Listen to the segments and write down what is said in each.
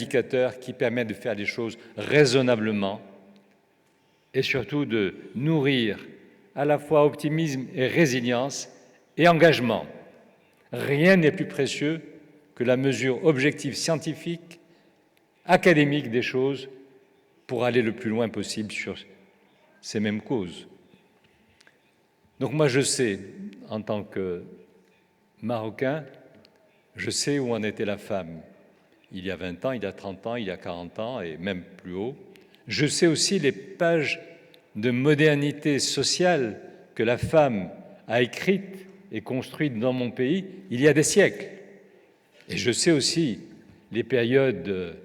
indicateurs qui permettent de faire les choses raisonnablement et surtout de nourrir à la fois optimisme et résilience et engagement. Rien n'est plus précieux que la mesure objective scientifique, académique des choses pour aller le plus loin possible sur ces mêmes causes. Donc moi je sais, en tant que Marocain, je sais où en était la femme il y a 20 ans, il y a 30 ans, il y a 40 ans et même plus haut. Je sais aussi les pages de modernité sociale que la femme a écrites et construites dans mon pays il y a des siècles. Et je sais aussi les périodes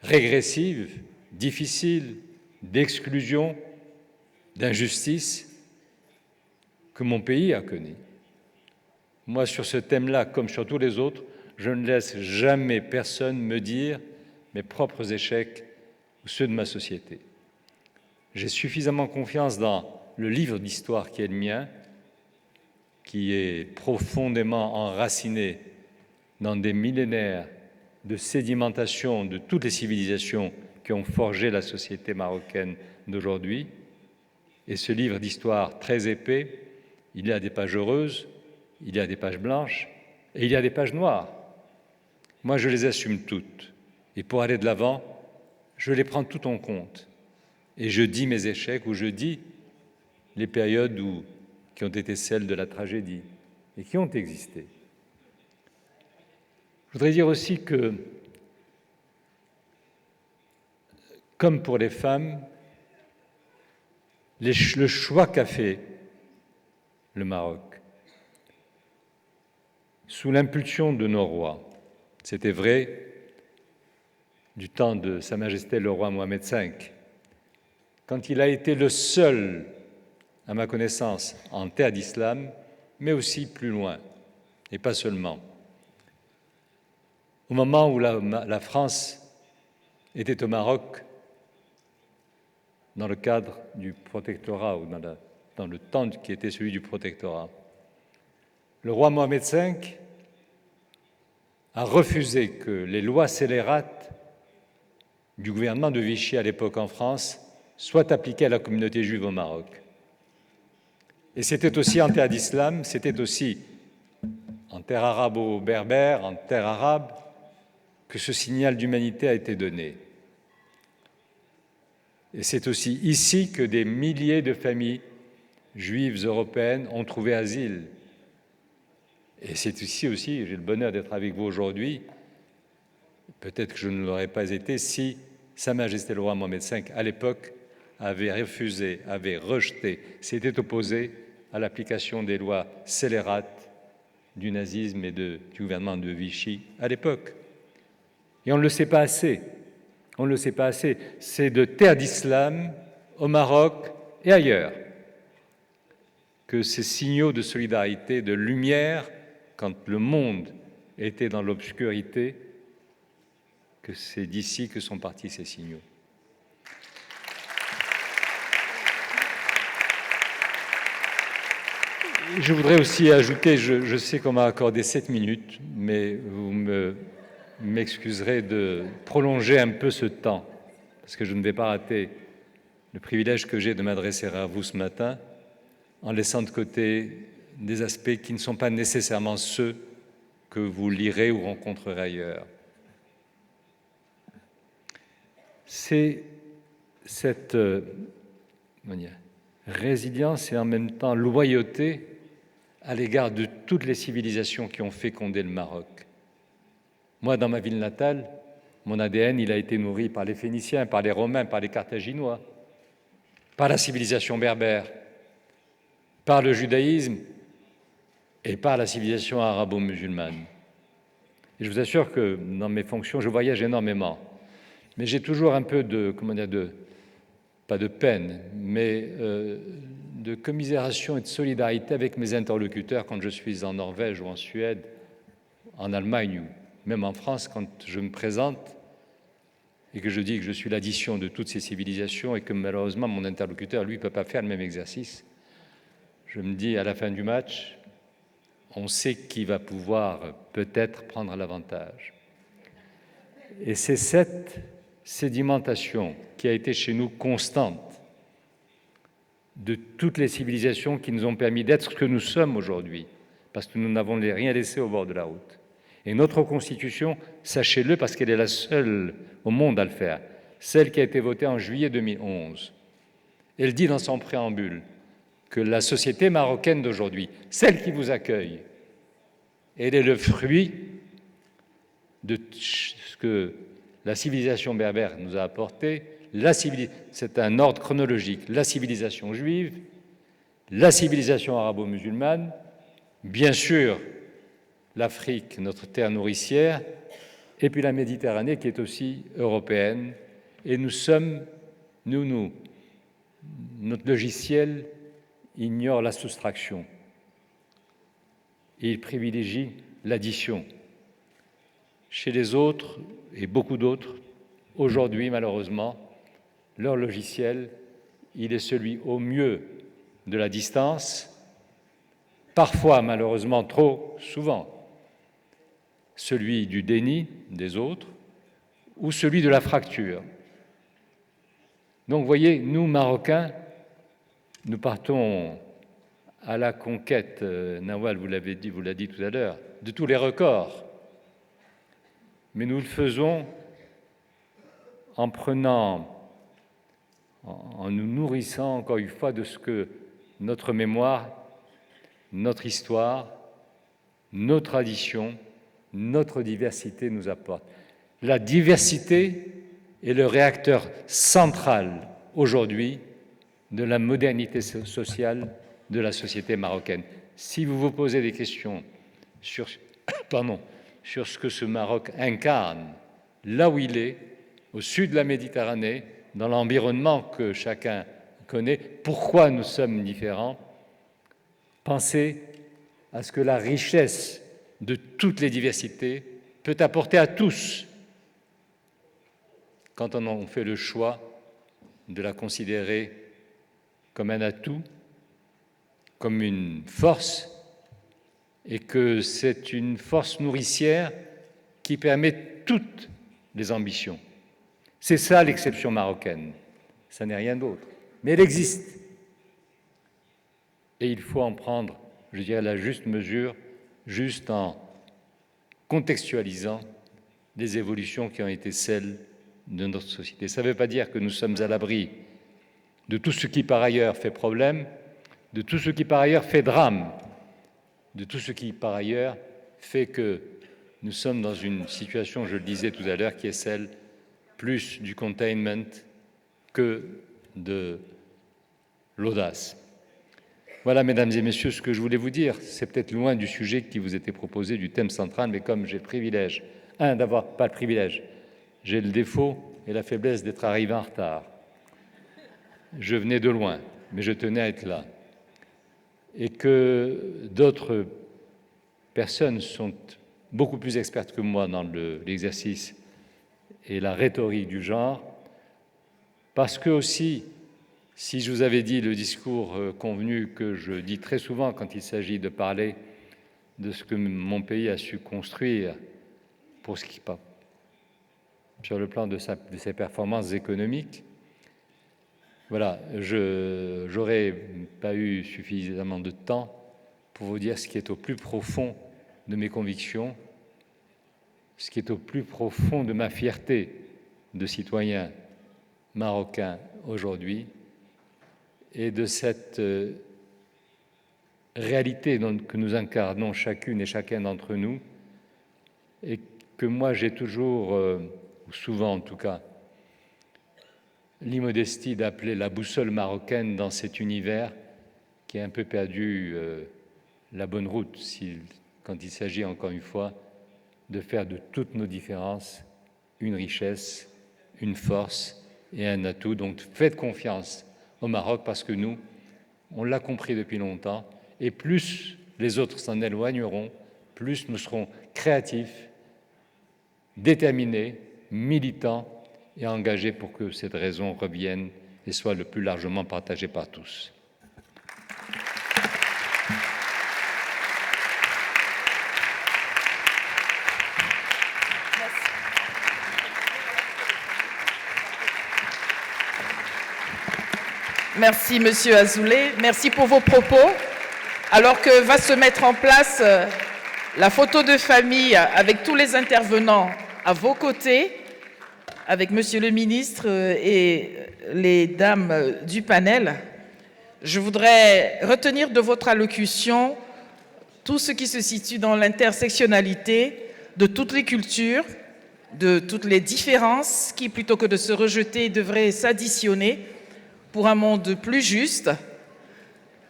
régressives, difficiles, d'exclusion, d'injustice que mon pays a connues. Moi, sur ce thème-là, comme sur tous les autres, je ne laisse jamais personne me dire mes propres échecs ou ceux de ma société. J'ai suffisamment confiance dans le livre d'histoire qui est le mien, qui est profondément enraciné dans des millénaires de sédimentation de toutes les civilisations qui ont forgé la société marocaine d'aujourd'hui. Et ce livre d'histoire très épais, il y a des pages heureuses, il y a des pages blanches et il y a des pages noires. Moi, je les assume toutes. Et pour aller de l'avant, je les prends toutes en compte. Et je dis mes échecs ou je dis les périodes qui ont été celles de la tragédie et qui ont existé. Je voudrais dire aussi que, comme pour les femmes, le choix qu'a fait le Maroc, sous l'impulsion de nos rois, c'était vrai du temps de Sa Majesté le roi Mohamed V, quand il a été le seul, à ma connaissance, en terre d'islam, mais aussi plus loin, et pas seulement. Au moment où la France était au Maroc, dans le cadre du protectorat, ou dans le temps qui était celui du protectorat, le roi Mohamed V a refusé que les lois scélérates du gouvernement de Vichy à l'époque en France soient appliquées à la communauté juive au Maroc. Et c'était aussi en terre d'islam, c'était aussi en terre arabo-berbère, en terre arabe, que ce signal d'humanité a été donné. Et c'est aussi ici que des milliers de familles juives européennes ont trouvé asile. Et c'est ici aussi, j'ai le bonheur d'être avec vous aujourd'hui, peut-être que je ne l'aurais pas été si Sa Majesté le roi Mohamed V, à l'époque, avait refusé, avait rejeté, s'était opposé à l'application des lois scélérates du nazisme et du gouvernement de Vichy à l'époque. Et on ne le sait pas assez. On ne le sait pas assez. C'est de terre d'islam, au Maroc et ailleurs, que ces signaux de solidarité, de lumière, quand le monde était dans l'obscurité, que c'est d'ici que sont partis ces signaux. Je voudrais aussi ajouter, je sais qu'on m'a accordé 7 minutes, mais vous m'excuserez de prolonger un peu ce temps, parce que je ne vais pas rater le privilège que j'ai de m'adresser à vous ce matin, en laissant de côté des aspects qui ne sont pas nécessairement ceux que vous lirez ou rencontrerez ailleurs. C'est cette résilience et en même temps loyauté à l'égard de toutes les civilisations qui ont fécondé le Maroc. Moi, dans ma ville natale, mon ADN, il a été nourri par les Phéniciens, par les Romains, par les Carthaginois, par la civilisation berbère, par le judaïsme et par la civilisation arabo-musulmane. Et je vous assure que dans mes fonctions, je voyage énormément. Mais j'ai toujours un peu pas de peine, mais de commisération et de solidarité avec mes interlocuteurs quand je suis en Norvège ou en Suède, en Allemagne ou même en France, quand je me présente et que je dis que je suis l'addition de toutes ces civilisations et que malheureusement mon interlocuteur, lui, ne peut pas faire le même exercice. Je me dis à la fin du match, on sait qui va pouvoir peut-être prendre l'avantage. Et c'est cette sédimentation qui a été chez nous constante de toutes les civilisations qui nous ont permis d'être ce que nous sommes aujourd'hui, parce que nous n'avons rien laissé au bord de la route. Et notre Constitution, sachez-le, parce qu'elle est la seule au monde à le faire, celle qui a été votée en juillet 2011, elle dit dans son préambule que la société marocaine d'aujourd'hui, celle qui vous accueille, elle est le fruit de ce que la civilisation berbère nous a apporté. C'est un ordre chronologique. La civilisation juive, la civilisation arabo-musulmane, bien sûr l'Afrique, notre terre nourricière, et puis la Méditerranée qui est aussi européenne. Et nous sommes, notre logiciel ignore la soustraction. Et il privilégie l'addition. Chez les autres, et beaucoup d'autres, aujourd'hui malheureusement, leur logiciel, il est celui au mieux de la distance, parfois malheureusement trop souvent, celui du déni des autres ou celui de la fracture. Donc vous voyez, nous Marocains, nous partons à la conquête, Nawal vous l'a dit tout à l'heure, de tous les records. Mais nous le faisons en nous nourrissant encore une fois de ce que notre mémoire, notre histoire, nos traditions, notre diversité nous apportent. La diversité est le réacteur central aujourd'hui de la modernité sociale de la société marocaine. Si vous vous posez des questions sur ce que ce Maroc incarne, là où il est, au sud de la Méditerranée, dans l'environnement que chacun connaît, pourquoi nous sommes différents, pensez à ce que la richesse de toutes les diversités peut apporter à tous quand on en fait le choix de la considérer comme un atout, comme une force, et que c'est une force nourricière qui permet toutes les ambitions. C'est ça l'exception marocaine, ça n'est rien d'autre, mais elle existe. Et il faut en prendre, je dirais, la juste mesure, juste en contextualisant les évolutions qui ont été celles de notre société. Ça ne veut pas dire que nous sommes à l'abri de tout ce qui par ailleurs fait problème, de tout ce qui par ailleurs fait drame, de tout ce qui par ailleurs fait que nous sommes dans une situation, je le disais tout à l'heure, qui est celle plus du containment que de l'audace. Voilà, mesdames et messieurs, ce que je voulais vous dire. C'est peut-être loin du sujet qui vous était proposé, du thème central, mais comme j'ai le privilège, pas le privilège, j'ai le défaut et la faiblesse d'être arrivé en retard. Je venais de loin, mais je tenais à être là. Et que d'autres personnes sont beaucoup plus expertes que moi dans l'exercice et la rhétorique du genre, parce que aussi, si je vous avais dit le discours convenu que je dis très souvent quand il s'agit de parler de ce que mon pays a su construire pour ce qui pas sur le plan de ses performances économiques, voilà, je n'aurais pas eu suffisamment de temps pour vous dire ce qui est au plus profond de mes convictions, ce qui est au plus profond de ma fierté de citoyen marocain aujourd'hui et de cette réalité que nous incarnons chacune et chacun d'entre nous et que moi j'ai toujours, ou souvent en tout cas, l'immodestie d'appeler la boussole marocaine dans cet univers qui a un peu perdu la bonne route quand il s'agit encore une fois de faire de toutes nos différences une richesse, une force et un atout. Donc faites confiance au Maroc parce que nous, on l'a compris depuis longtemps et plus les autres s'en éloigneront, plus nous serons créatifs, déterminés, militants et engagés pour que cette raison revienne et soit le plus largement partagée par tous. Merci, Monsieur Azoulay. Merci pour vos propos. Alors que va se mettre en place la photo de famille avec tous les intervenants à vos côtés, avec Monsieur le ministre et les dames du panel, je voudrais retenir de votre allocution tout ce qui se situe dans l'intersectionnalité de toutes les cultures, de toutes les différences qui, plutôt que de se rejeter, devraient s'additionner pour un monde plus juste.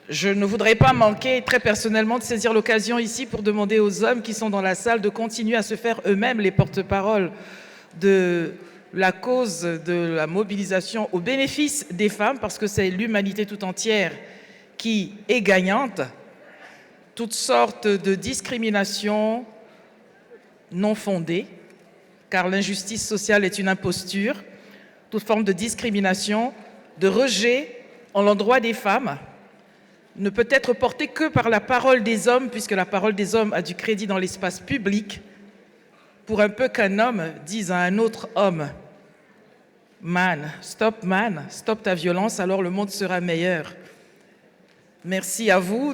Je ne voudrais pas manquer très personnellement de saisir l'occasion ici pour demander aux hommes qui sont dans la salle de continuer à se faire eux-mêmes les porte-paroles de la cause de la mobilisation au bénéfice des femmes, parce que c'est l'humanité tout entière qui est gagnante. Toutes sortes de discriminations non fondées, car l'injustice sociale est une imposture, toute forme de discrimination, de rejet en l'endroit des femmes, ne peut être portée que par la parole des hommes, puisque la parole des hommes a du crédit dans l'espace public, pour un peu qu'un homme dise à un autre homme « Man, stop ta violence, alors le monde sera meilleur ». Merci à vous.